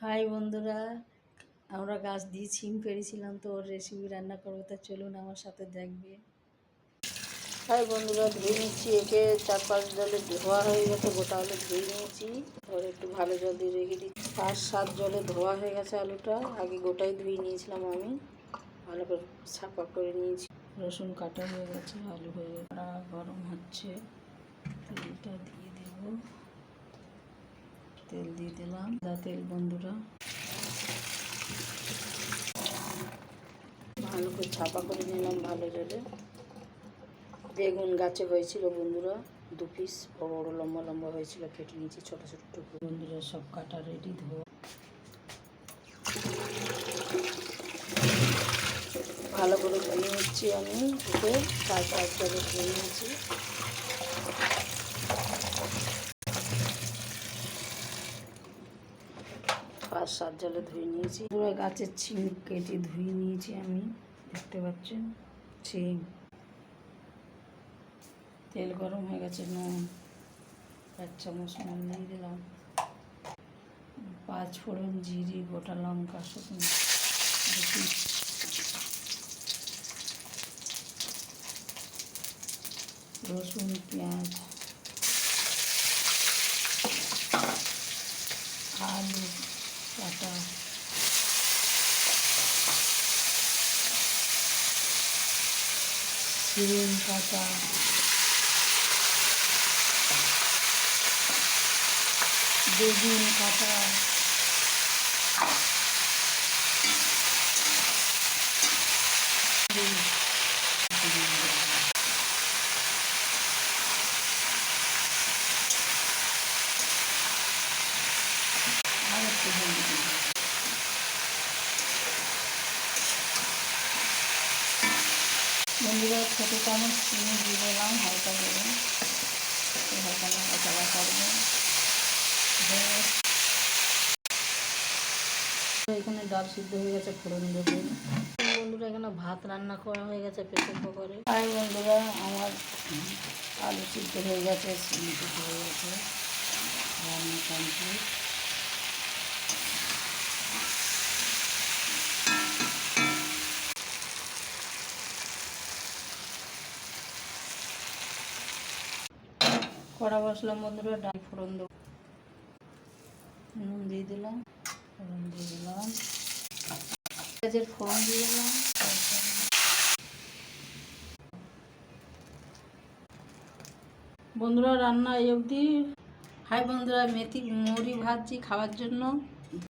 High বন্ধুরা, আমরা গাছ দিয়ে ছিম পেরেছিলাম, তো ওর রেসিপি রান্না করবো, তা চলুন আমার সাথে দেখবে। হাই বন্ধুরা, ধুয়ে নিচ্ছি একে। 4-5 জলে ধোয়া হয়ে গেছে, গোটা আলু ধুয়ে নিয়েছি। ওর একটু ভালো জল দিয়ে রেখে দিচ্ছি। 5-7 জলে ধোয়া হয়ে গেছে আলুটা, আগে গোটাই ধুয়ে নিয়েছিলাম আমি। ভালো করে ছাপা করে নিয়েছি। রসুন কাটা হয়ে গেছে, আলু হয়ে গরম হচ্ছে। তেলটা দিয়ে দেব। তেল দিয়ে দিলাম, তেল বন্ধুরা। ভালো করে ছাপা করে নিলাম ভালো জলে। বেগুন গাছে হয়েছিল বন্ধুরা, 2 পিস বড় বড় লম্বা লম্বা হয়েছিল, কেটে নিয়েছি ছোটো ছোটো টুকরো। বন্ধুরা সব কাটা রেডি, ধোয়া। ভালো করে ধুয়ে নিচ্ছি আমি, ওকে 4-5 জলে ধুয়ে নিয়েছি। পাঁচ 7 জলে ধুয়ে নিয়েছি। পুরো গাছের ছিম কেটে ধুয়ে নিয়েছি আমি, দেখতে পাচ্ছেন। ছিম, তেল গরম হয়ে গেছে, নুন 1 চামচ নুন দিয়ে দিলাম। 5 ফোড়ন, জিরে, গোটা লঙ্কা, শুকনো, রসুন, পেঁয়াজ, আলু কাটা, সিম কাটা, বেগুন কাটা, আর একটু হলুদ দিলাম। বন্ধুরা ছোটো চামচ চিনি দিয়ে দিলাম হালকা করে, হালকা নাড়াচাড়া করবো। এখানে ডাল সিদ্ধ হয়ে গেছে, ফোড়ন দেবো। বন্ধুরা এখানে ভাত রান্না করা হয়ে গেছে প্রেসার কুকারে। হাই বন্ধুরা, আমার আলু সিদ্ধ হয়ে গেছে, সিম সিদ্ধ হয়ে গেছে, রান্না কমপ্লিট। কড়া বসলাম বন্ধুরা, ডাল ফোড়ন দেবো। নুন দিয়ে দিলাম, ফোড়ন দিয়ে দিলাম, পেঁয়াজের ফোড়ন দিয়ে দিলাম। বন্ধুরা রান্না এই অবধি। হাই বন্ধুরা, মেথি মুড়ি ভাজছি খাওয়ার জন্য।